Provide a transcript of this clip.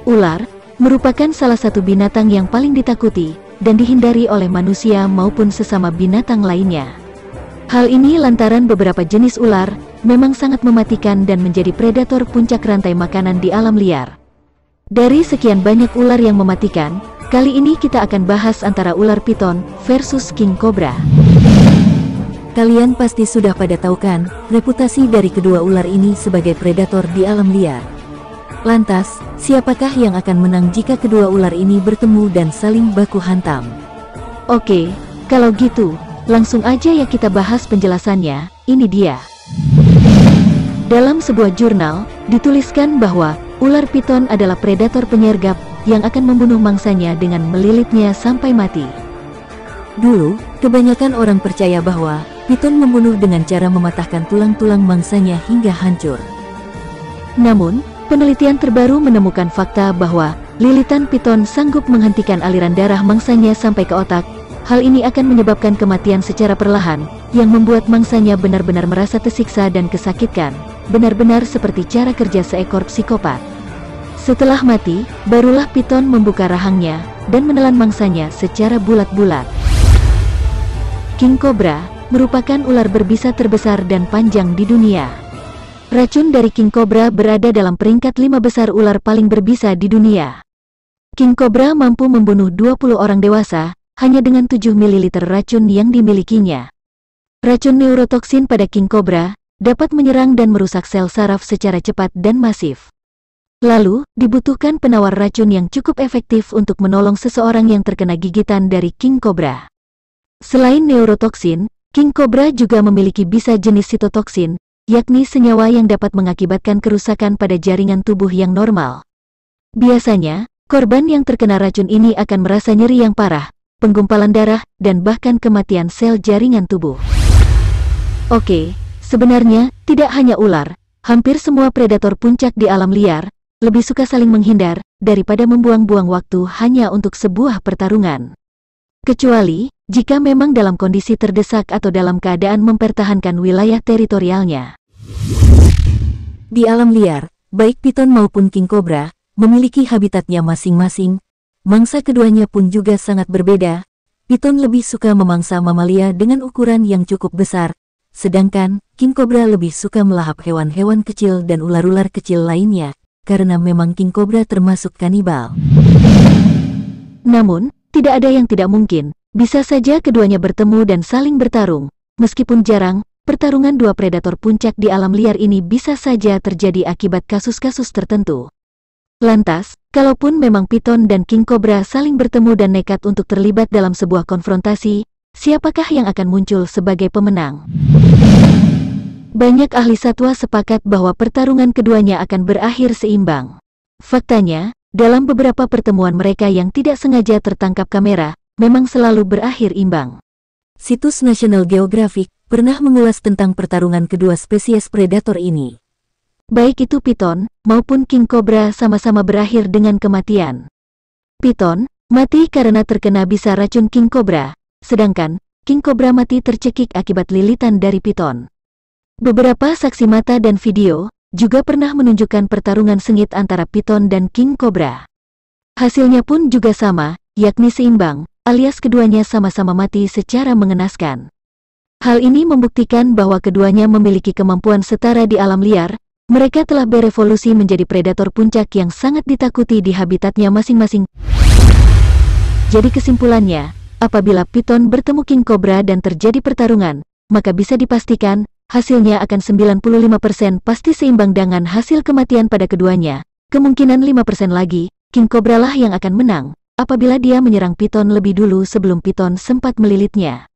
Ular merupakan salah satu binatang yang paling ditakuti dan dihindari oleh manusia maupun sesama binatang lainnya. Hal ini lantaran beberapa jenis ular memang sangat mematikan dan menjadi predator puncak rantai makanan di alam liar. Dari sekian banyak ular yang mematikan, kali ini kita akan bahas antara ular piton versus king cobra. Kalian pasti sudah pada tahu kan, reputasi dari kedua ular ini sebagai predator di alam liar. Lantas, siapakah yang akan menang jika kedua ular ini bertemu dan saling baku hantam? Oke, kalau gitu, langsung aja ya kita bahas penjelasannya. Ini dia. Dalam sebuah jurnal, dituliskan bahwa ular piton adalah predator penyergap yang akan membunuh mangsanya dengan melilitnya sampai mati. Dulu, kebanyakan orang percaya bahwa piton membunuh dengan cara mematahkan tulang-tulang mangsanya hingga hancur. Namun, penelitian terbaru menemukan fakta bahwa lilitan piton sanggup menghentikan aliran darah mangsanya sampai ke otak. Hal ini akan menyebabkan kematian secara perlahan, yang membuat mangsanya benar-benar merasa tersiksa dan kesakitkan, benar-benar seperti cara kerja seekor psikopat. Setelah mati, barulah piton membuka rahangnya dan menelan mangsanya secara bulat-bulat. King cobra merupakan ular berbisa terbesar dan panjang di dunia. Racun dari king cobra berada dalam peringkat 5 besar ular paling berbisa di dunia. King cobra mampu membunuh 20 orang dewasa hanya dengan 7 ml racun yang dimilikinya. Racun neurotoksin pada king cobra dapat menyerang dan merusak sel saraf secara cepat dan masif. Lalu, dibutuhkan penawar racun yang cukup efektif untuk menolong seseorang yang terkena gigitan dari king cobra. Selain neurotoksin, king cobra juga memiliki bisa jenis sitotoksin, yakni senyawa yang dapat mengakibatkan kerusakan pada jaringan tubuh yang normal. Biasanya, korban yang terkena racun ini akan merasa nyeri yang parah, penggumpalan darah, dan bahkan kematian sel jaringan tubuh. Oke, sebenarnya, tidak hanya ular, hampir semua predator puncak di alam liar, lebih suka saling menghindar, daripada membuang-buang waktu hanya untuk sebuah pertarungan. Kecuali, jika memang dalam kondisi terdesak atau dalam keadaan mempertahankan wilayah teritorialnya. Di alam liar, baik piton maupun king cobra, memiliki habitatnya masing-masing. Mangsa keduanya pun juga sangat berbeda. Piton lebih suka memangsa mamalia dengan ukuran yang cukup besar, sedangkan king cobra lebih suka melahap hewan-hewan kecil dan ular-ular kecil lainnya, karena memang king cobra termasuk kanibal. Namun, tidak ada yang tidak mungkin, bisa saja keduanya bertemu dan saling bertarung. Meskipun jarang, pertarungan dua predator puncak di alam liar ini bisa saja terjadi akibat kasus-kasus tertentu. Lantas, kalaupun memang piton dan king cobra saling bertemu dan nekat untuk terlibat dalam sebuah konfrontasi, siapakah yang akan muncul sebagai pemenang? Banyak ahli satwa sepakat bahwa pertarungan keduanya akan berakhir seimbang. Faktanya, dalam beberapa pertemuan mereka yang tidak sengaja tertangkap kamera, memang selalu berakhir imbang. Situs National Geographic pernah mengulas tentang pertarungan kedua spesies predator ini. Baik itu piton maupun king cobra sama-sama berakhir dengan kematian. Piton mati karena terkena bisa racun king cobra, sedangkan king cobra mati tercekik akibat lilitan dari piton. Beberapa saksi mata dan video juga pernah menunjukkan pertarungan sengit antara piton dan king cobra. Hasilnya pun juga sama, yakni seimbang, alias keduanya sama-sama mati secara mengenaskan. Hal ini membuktikan bahwa keduanya memiliki kemampuan setara di alam liar. Mereka telah berevolusi menjadi predator puncak yang sangat ditakuti di habitatnya masing-masing. Jadi kesimpulannya, apabila piton bertemu king cobra dan terjadi pertarungan, maka bisa dipastikan, hasilnya akan 95% pasti seimbang dengan hasil kematian pada keduanya. Kemungkinan 5% lagi, king cobra lah yang akan menang, apabila dia menyerang piton lebih dulu sebelum piton sempat melilitnya.